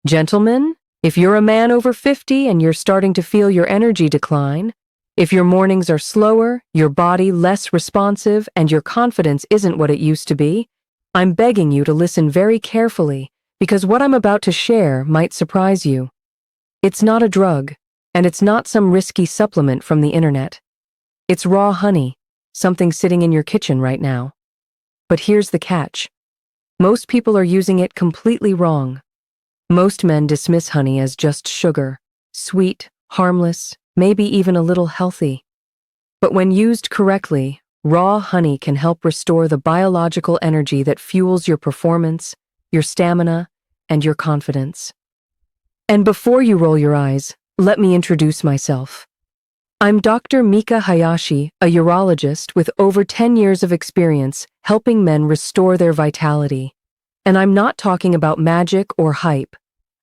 Gentlemen, if you're a man over 50 and you're starting to feel your energy decline, if your mornings are slower, your body less responsive, and your confidence isn't what it used to be, I'm begging you to listen very carefully because what I'm about to share might surprise you. It's not a drug, and it's not some risky supplement from the internet. It's raw honey, something sitting in your kitchen right now. But here's the catch. Most people are using it completely wrong. Most men dismiss honey as just sugar, sweet, harmless, maybe even a little healthy. But when used correctly, raw honey can help restore the biological energy that fuels your performance, your stamina, and your confidence. And before you roll your eyes, let me introduce myself. I'm Dr. Mika Hayashi, a urologist with over 10 years of experience helping men restore their vitality. And I'm not talking about magic or hype.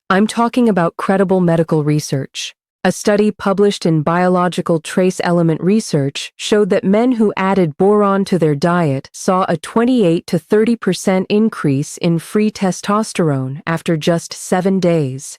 I'm talking about credible medical research. A study published in Biological Trace Element Research showed that men who added boron to their diet saw a 28 to 30% increase in free testosterone after just 7 days.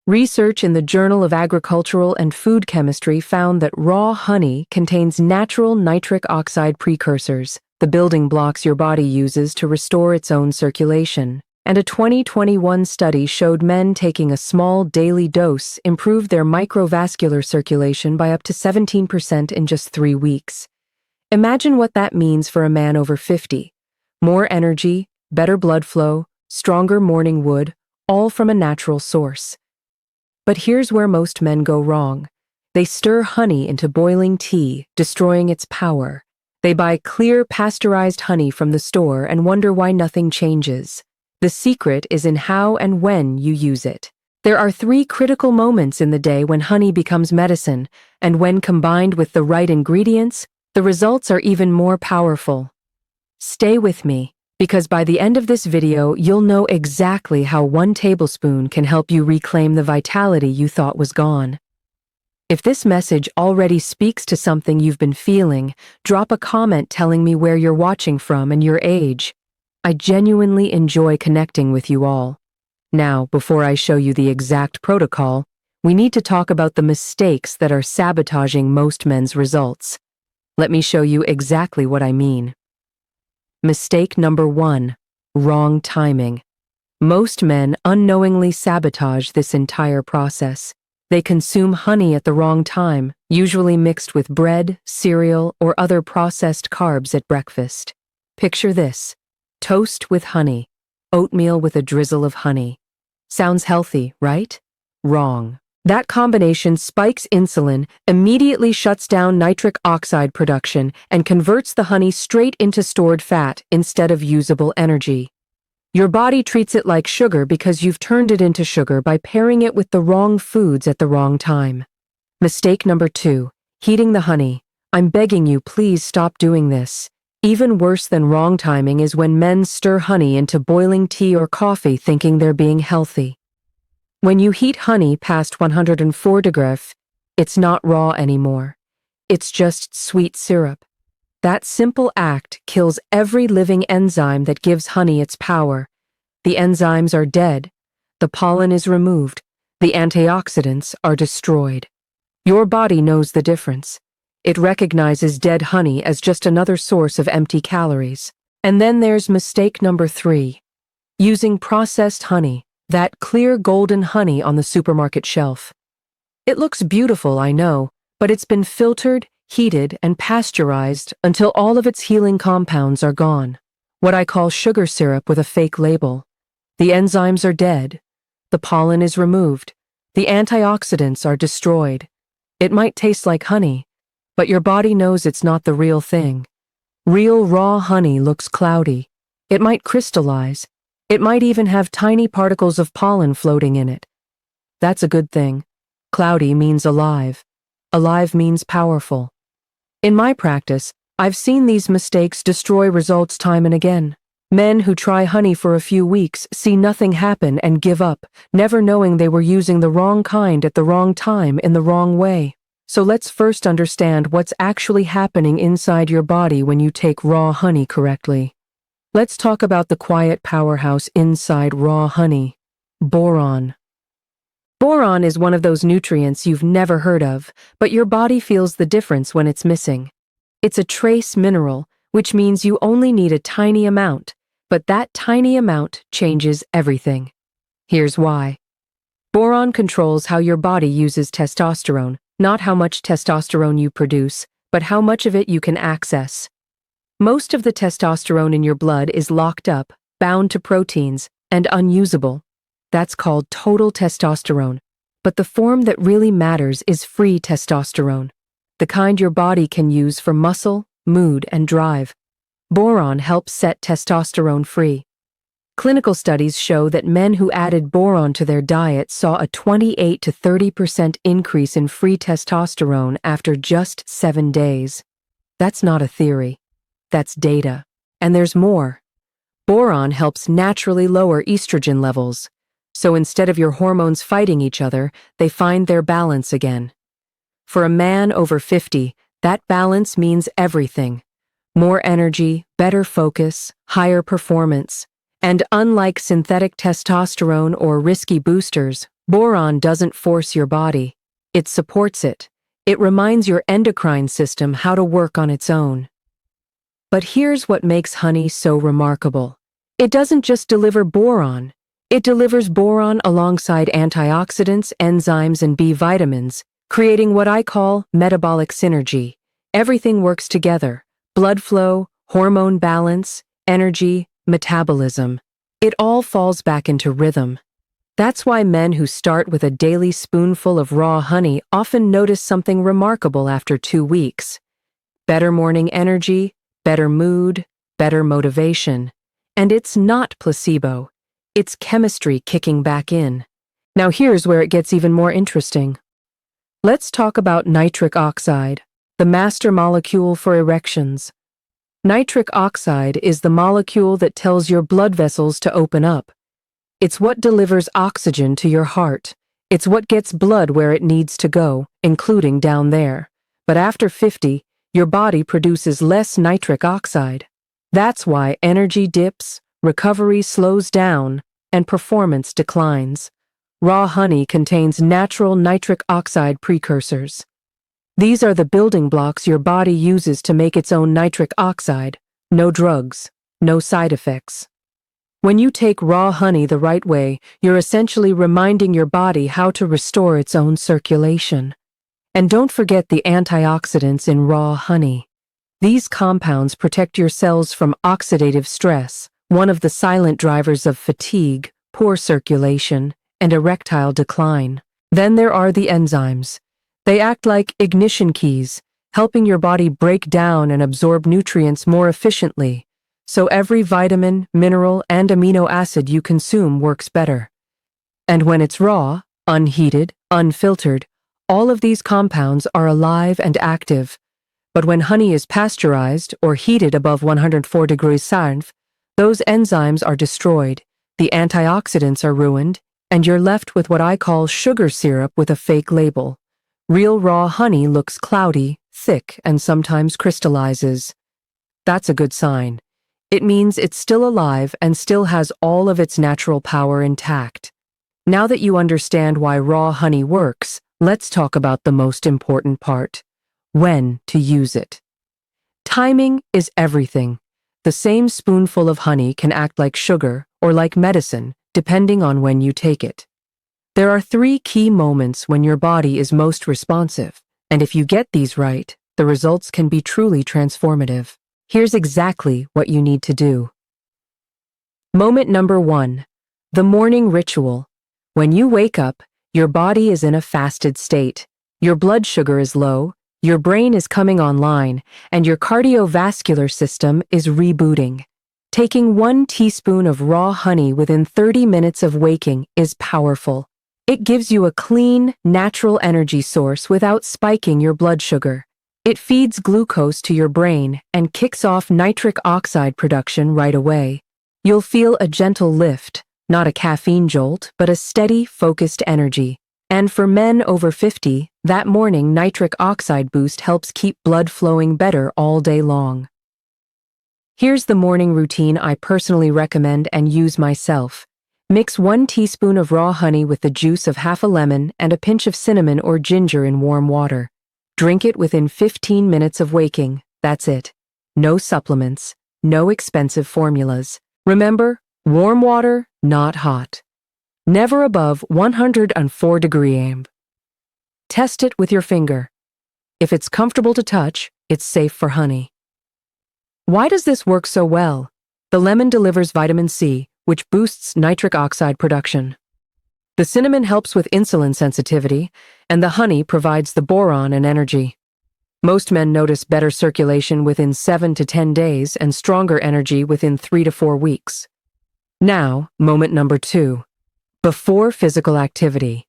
Research in the Journal of Agricultural and Food Chemistry found that raw honey contains natural nitric oxide precursors, the building blocks your body uses to restore its own circulation. And a 2021 study showed men taking a small daily dose improved their microvascular circulation by up to 17% in just 3 weeks. Imagine what that means for a man over 50. More energy, better blood flow, stronger morning wood, all from a natural source. But here's where most men go wrong. They stir honey into boiling tea, destroying its power. They buy clear, pasteurized honey from the store and wonder why nothing changes. The secret is in how and when you use it. There are 3 critical moments in the day when honey becomes medicine, and when combined with the right ingredients, the results are even more powerful. Stay with me, because by the end of this video, you'll know exactly how 1 tablespoon can help you reclaim the vitality you thought was gone. If this message already speaks to something you've been feeling, drop a comment telling me where you're watching from and your age. I genuinely enjoy connecting with you all. Now, before I show you the exact protocol, we need to talk about the mistakes that are sabotaging most men's results. Let me show you exactly what I mean. Mistake number 1, wrong timing. Most men unknowingly sabotage this entire process. They consume honey at the wrong time, usually mixed with bread, cereal, or other processed carbs at breakfast. Picture this. Toast with honey, oatmeal with a drizzle of honey. Sounds healthy, right? Wrong. That combination spikes insulin, immediately shuts down nitric oxide production, and converts the honey straight into stored fat instead of usable energy. Your body treats it like sugar because you've turned it into sugar by pairing it with the wrong foods at the wrong time. Mistake number 2, heating the honey. I'm begging you, please stop doing this. Even worse than wrong timing is when men stir honey into boiling tea or coffee thinking they're being healthy. When you heat honey past 104 degrees, it's not raw anymore. It's just sweet syrup. That simple act kills every living enzyme that gives honey its power. The enzymes are dead. The pollen is removed. The antioxidants are destroyed. Your body knows the difference. It recognizes dead honey as just another source of empty calories. And then there's mistake number 3. Using processed honey, that clear golden honey on the supermarket shelf. It looks beautiful, I know, but it's been filtered, heated, and pasteurized until all of its healing compounds are gone. What I call sugar syrup with a fake label. The enzymes are dead. The pollen is removed. The antioxidants are destroyed. It might taste like honey, but your body knows it's not the real thing. Real raw honey looks cloudy. It might crystallize. It might even have tiny particles of pollen floating in it. That's a good thing. Cloudy means alive. Alive means powerful. In my practice, I've seen these mistakes destroy results time and again. Men who try honey for a few weeks see nothing happen and give up, never knowing they were using the wrong kind at the wrong time in the wrong way. So let's first understand what's actually happening inside your body when you take raw honey correctly. Let's talk about the quiet powerhouse inside raw honey, boron. Boron is one of those nutrients you've never heard of, but your body feels the difference when it's missing. It's a trace mineral, which means you only need a tiny amount, but that tiny amount changes everything. Here's why. Boron controls how your body uses testosterone, not how much testosterone you produce, but how much of it you can access. Most of the testosterone in your blood is locked up, bound to proteins, and unusable. That's called total testosterone. But the form that really matters is free testosterone, the kind your body can use for muscle, mood, and drive. Boron helps set testosterone free. Clinical studies show that men who added boron to their diet saw a 28 to 30% increase in free testosterone after just 7 days. That's not a theory. That's data. And there's more. Boron helps naturally lower estrogen levels. So instead of your hormones fighting each other, they find their balance again. For a man over 50, that balance means everything. More energy, better focus, higher performance. And unlike synthetic testosterone or risky boosters, boron doesn't force your body. It supports it. It reminds your endocrine system how to work on its own. But here's what makes honey so remarkable. It doesn't just deliver boron. It delivers boron alongside antioxidants, enzymes, and B vitamins, creating what I call metabolic synergy. Everything works together. Blood flow, hormone balance, energy, metabolism. It all falls back into rhythm. That's why men who start with a daily spoonful of raw honey often notice something remarkable after 2 weeks. Better morning energy, better mood, better motivation. And it's not placebo. It's chemistry kicking back in. Now here's where it gets even more interesting. Let's talk about nitric oxide, the master molecule for erections. Nitric oxide is the molecule that tells your blood vessels to open up. It's what delivers oxygen to your heart. It's what gets blood where it needs to go, including down there. But after 50, your body produces less nitric oxide. That's why energy dips, recovery slows down, and performance declines. Raw honey contains natural nitric oxide precursors. These are the building blocks your body uses to make its own nitric oxide. No drugs, no side effects. When you take raw honey the right way, you're essentially reminding your body how to restore its own circulation. And don't forget the antioxidants in raw honey. These compounds protect your cells from oxidative stress, one of the silent drivers of fatigue, poor circulation, and erectile decline. Then there are the enzymes. They act like ignition keys, helping your body break down and absorb nutrients more efficiently, so every vitamin, mineral, and amino acid you consume works better. And when it's raw, unheated, unfiltered, all of these compounds are alive and active. But when honey is pasteurized or heated above 104 degrees Celsius, those enzymes are destroyed, the antioxidants are ruined, and you're left with what I call sugar syrup with a fake label. Real raw honey looks cloudy, thick, and sometimes crystallizes. That's a good sign. It means it's still alive and still has all of its natural power intact. Now that you understand why raw honey works, let's talk about the most important part: when to use it. Timing is everything. The same spoonful of honey can act like sugar or like medicine, depending on when you take it. There are 3 key moments when your body is most responsive, and if you get these right, the results can be truly transformative. Here's exactly what you need to do. Moment number 1, the morning ritual. When you wake up, your body is in a fasted state. Your blood sugar is low, your brain is coming online, and your cardiovascular system is rebooting. Taking 1 teaspoon of raw honey within 30 minutes of waking is powerful. It gives you a clean, natural energy source without spiking your blood sugar. It feeds glucose to your brain and kicks off nitric oxide production right away. You'll feel a gentle lift, not a caffeine jolt, but a steady, focused energy. And for men over 50, that morning nitric oxide boost helps keep blood flowing better all day long. Here's the morning routine I personally recommend and use myself. Mix 1 teaspoon of raw honey with the juice of half a lemon and a pinch of cinnamon or ginger in warm water. Drink it within 15 minutes of waking. That's it. No supplements, no expensive formulas. Remember, warm water, not hot. Never above 104 degree amp. Test it with your finger. If it's comfortable to touch, it's safe for honey. Why does this work so well? The lemon delivers vitamin C, which boosts nitric oxide production. The cinnamon helps with insulin sensitivity, and the honey provides the boron and energy. Most men notice better circulation within 7 to 10 days and stronger energy within 3 to 4 weeks. Now, moment number 2. Before physical activity.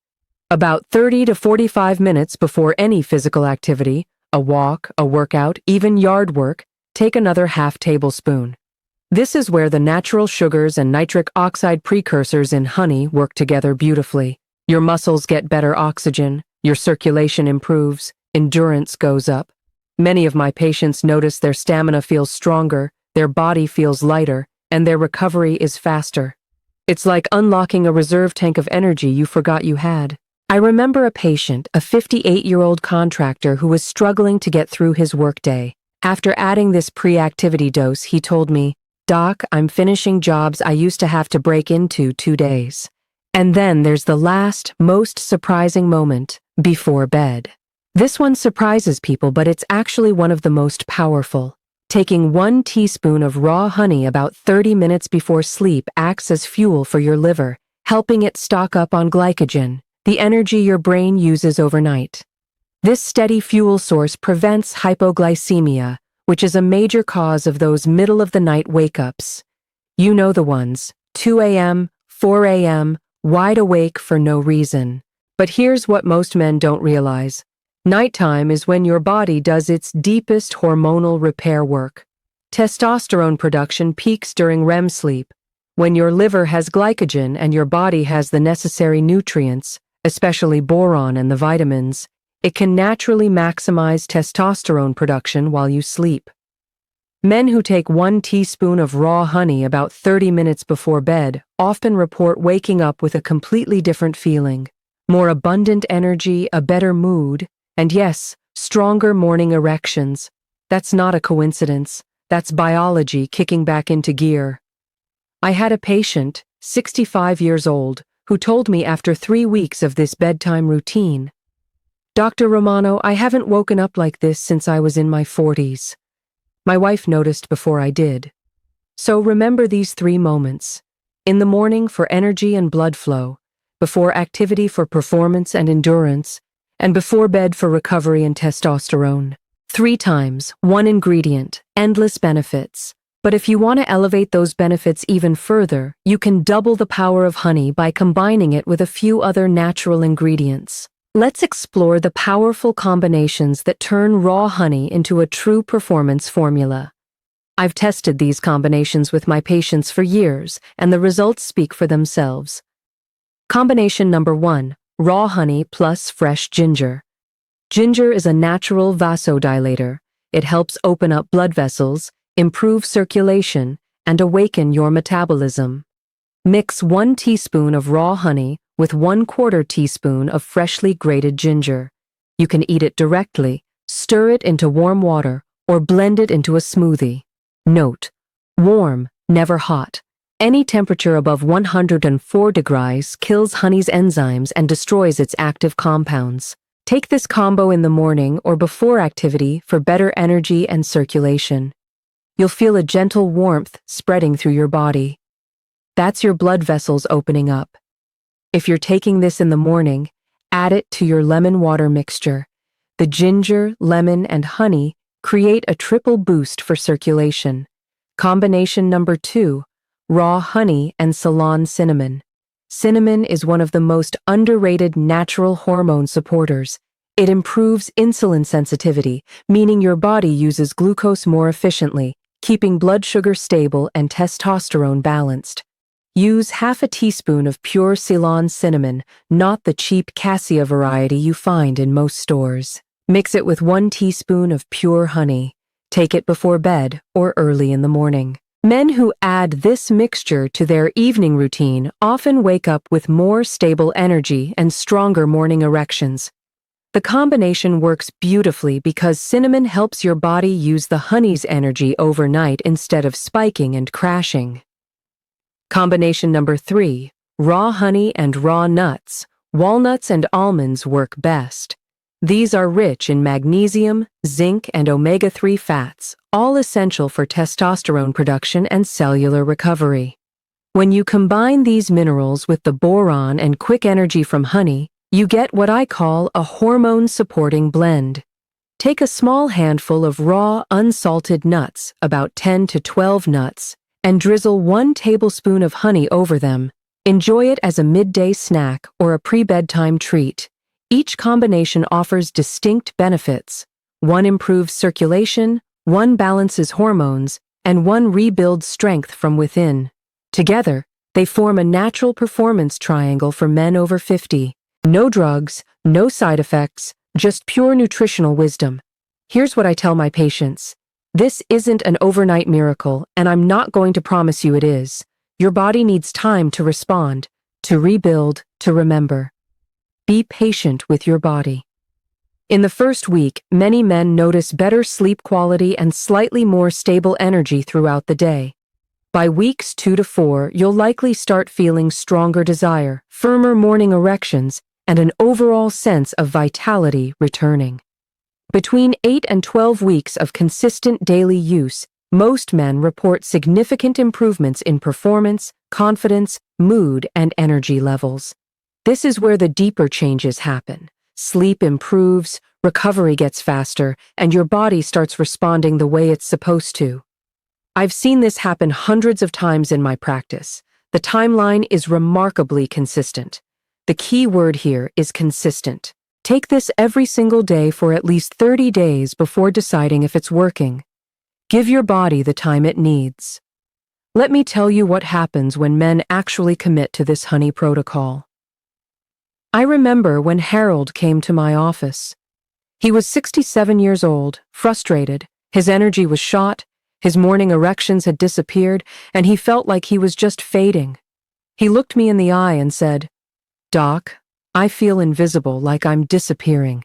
About 30 to 45 minutes before any physical activity, a walk, a workout, even yard work, take another half tablespoon. This is where the natural sugars and nitric oxide precursors in honey work together beautifully. Your muscles get better oxygen, your circulation improves, endurance goes up. Many of my patients notice their stamina feels stronger, their body feels lighter, and their recovery is faster. It's like unlocking a reserve tank of energy you forgot you had. I remember a patient, a 58-year-old contractor who was struggling to get through his workday. After adding this pre-activity dose, he told me, "Doc, I'm finishing jobs I used to have to break into 2 days." And then there's the last, most surprising moment, before bed. This one surprises people, but it's actually one of the most powerful. Taking 1 teaspoon of raw honey about 30 minutes before sleep acts as fuel for your liver, helping it stock up on glycogen, the energy your brain uses overnight. This steady fuel source prevents hypoglycemia, which is a major cause of those middle-of-the-night wake-ups. You know the ones, 2 a.m., 4 a.m., wide awake for no reason. But here's what most men don't realize. Nighttime is when your body does its deepest hormonal repair work. Testosterone production peaks during REM sleep. When your liver has glycogen and your body has the necessary nutrients, especially boron and the vitamins, it can naturally maximize testosterone production while you sleep. Men who take 1 teaspoon of raw honey about 30 minutes before bed often report waking up with a completely different feeling, more abundant energy, a better mood, and yes, stronger morning erections. That's not a coincidence. That's biology kicking back into gear. I had a patient, 65 years old, who told me after 3 weeks of this bedtime routine, "Dr. Romano, I haven't woken up like this since I was in my 40s. My wife noticed before I did." So remember these 3 moments. In the morning for energy and blood flow, before activity for performance and endurance, and before bed for recovery and testosterone. 3 times, 1 ingredient, endless benefits. But if you want to elevate those benefits even further, you can double the power of honey by combining it with a few other natural ingredients. Let's explore the powerful combinations that turn raw honey into a true performance formula. I've tested these combinations with my patients for years, and the results speak for themselves. Combination number 1, raw honey plus fresh ginger. Ginger is a natural vasodilator. It helps open up blood vessels, improve circulation, and awaken your metabolism. Mix 1 teaspoon of raw honey with 1/4 teaspoon of freshly grated ginger. You can eat it directly, stir it into warm water, or blend it into a smoothie. Note: warm, never hot. Any temperature above 104 degrees kills honey's enzymes and destroys its active compounds. Take this combo in the morning or before activity for better energy and circulation. You'll feel a gentle warmth spreading through your body. That's your blood vessels opening up. If you're taking this in the morning, add it to your lemon water mixture. The ginger, lemon, and honey create a triple boost for circulation. Combination number 2, raw honey and Ceylon cinnamon. Cinnamon is one of the most underrated natural hormone supporters. It improves insulin sensitivity, meaning your body uses glucose more efficiently, keeping blood sugar stable and testosterone balanced. Use half a teaspoon of pure Ceylon cinnamon, not the cheap cassia variety you find in most stores. Mix it with 1 teaspoon of pure honey. Take it before bed or early in the morning. Men who add this mixture to their evening routine often wake up with more stable energy and stronger morning erections. The combination works beautifully because cinnamon helps your body use the honey's energy overnight instead of spiking and crashing. Combination number 3, raw honey and raw nuts. Walnuts and almonds work best. These are rich in magnesium, zinc, and omega-3 fats, all essential for testosterone production and cellular recovery. When you combine these minerals with the boron and quick energy from honey, you get what I call a hormone-supporting blend. Take a small handful of raw, unsalted nuts, about 10 to 12 nuts, and drizzle 1 tablespoon of honey over them. Enjoy it as a midday snack or a pre-bedtime treat. Each combination offers distinct benefits. One improves circulation, one balances hormones, and one rebuilds strength from within. Together, they form a natural performance triangle for men over 50. No drugs, no side effects, just pure nutritional wisdom. Here's what I tell my patients. This isn't an overnight miracle, and I'm not going to promise you it is. Your body needs time to respond, to rebuild, to remember. Be patient with your body. In the first week, many men notice better sleep quality and slightly more stable energy throughout the day. By weeks 2 to 4, you'll likely start feeling stronger desire, firmer morning erections, and an overall sense of vitality returning. Between 8 and 12 weeks of consistent daily use, most men report significant improvements in performance, confidence, mood, and energy levels. This is where the deeper changes happen. Sleep improves, recovery gets faster, and your body starts responding the way it's supposed to. I've seen this happen hundreds of times in my practice. The timeline is remarkably consistent. The key word here is consistent. Take this every single day for at least 30 days before deciding if it's working. Give your body the time it needs. Let me tell you what happens when men actually commit to this honey protocol. I remember when Harold came to my office. He was 67 years old, frustrated, his energy was shot, his morning erections had disappeared, and he felt like he was just fading. He looked me in the eye and said, "Doc, I feel invisible, like I'm disappearing."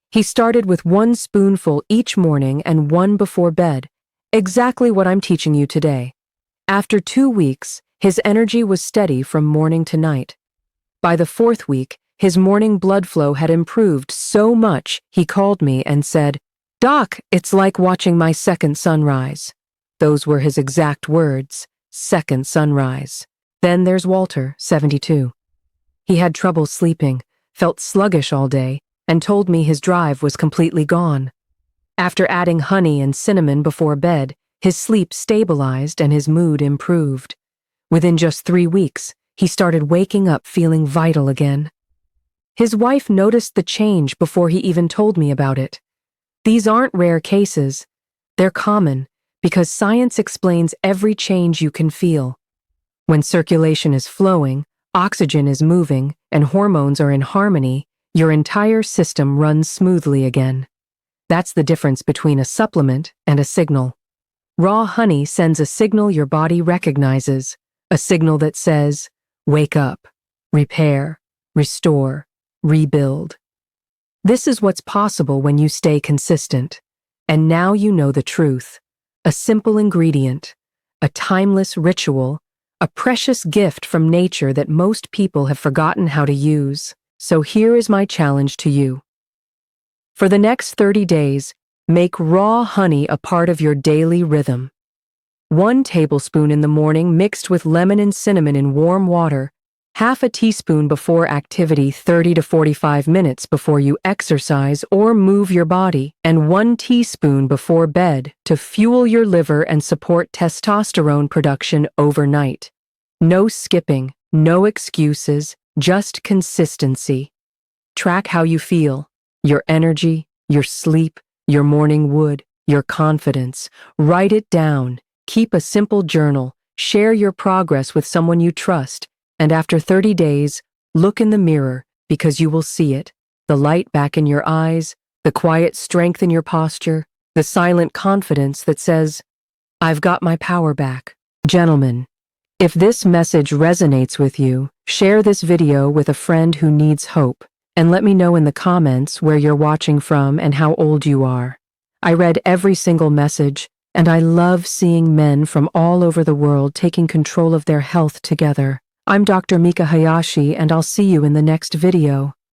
He started with 1 spoonful each morning and 1 before bed, exactly what I'm teaching you today. After 2 weeks, his energy was steady from morning to night. By the 4th week, his morning blood flow had improved so much he called me and said, "Doc, it's like watching my second sunrise." Those were his exact words, second sunrise. Then there's Walter, 72. He had trouble sleeping, felt sluggish all day, and told me his drive was completely gone. After adding honey and cinnamon before bed, his sleep stabilized and his mood improved. Within just 3 weeks, he started waking up feeling vital again. His wife noticed the change before he even told me about it. These aren't rare cases. They're common because science explains every change you can feel. When circulation is flowing, oxygen is moving, and hormones are in harmony, your entire system runs smoothly again. That's the difference between a supplement and a signal. Raw honey sends a signal your body recognizes, a signal that says, wake up, repair, restore, rebuild. This is what's possible when you stay consistent. And now you know the truth. A simple ingredient, a timeless ritual, a precious gift from nature that most people have forgotten how to use. So here is my challenge to you. For the next 30 days, make raw honey a part of your daily rhythm. 1 tablespoon in the morning mixed with lemon and cinnamon in warm water, half a teaspoon before activity 30 to 45 minutes before you exercise or move your body, and 1 teaspoon before bed to fuel your liver and support testosterone production overnight. No skipping, no excuses, just consistency. Track how you feel, your energy, your sleep, your morning wood, your confidence. Write it down. Keep a simple journal. Share your progress with someone you trust. And after 30 days, look in the mirror because you will see it. The light back in your eyes, the quiet strength in your posture, the silent confidence that says, I've got my power back. Gentlemen, if this message resonates with you, share this video with a friend who needs hope, and let me know in the comments where you're watching from and how old you are. I read every single message, and I love seeing men from all over the world taking control of their health together. I'm Dr. Mika Hayashi, and I'll see you in the next video.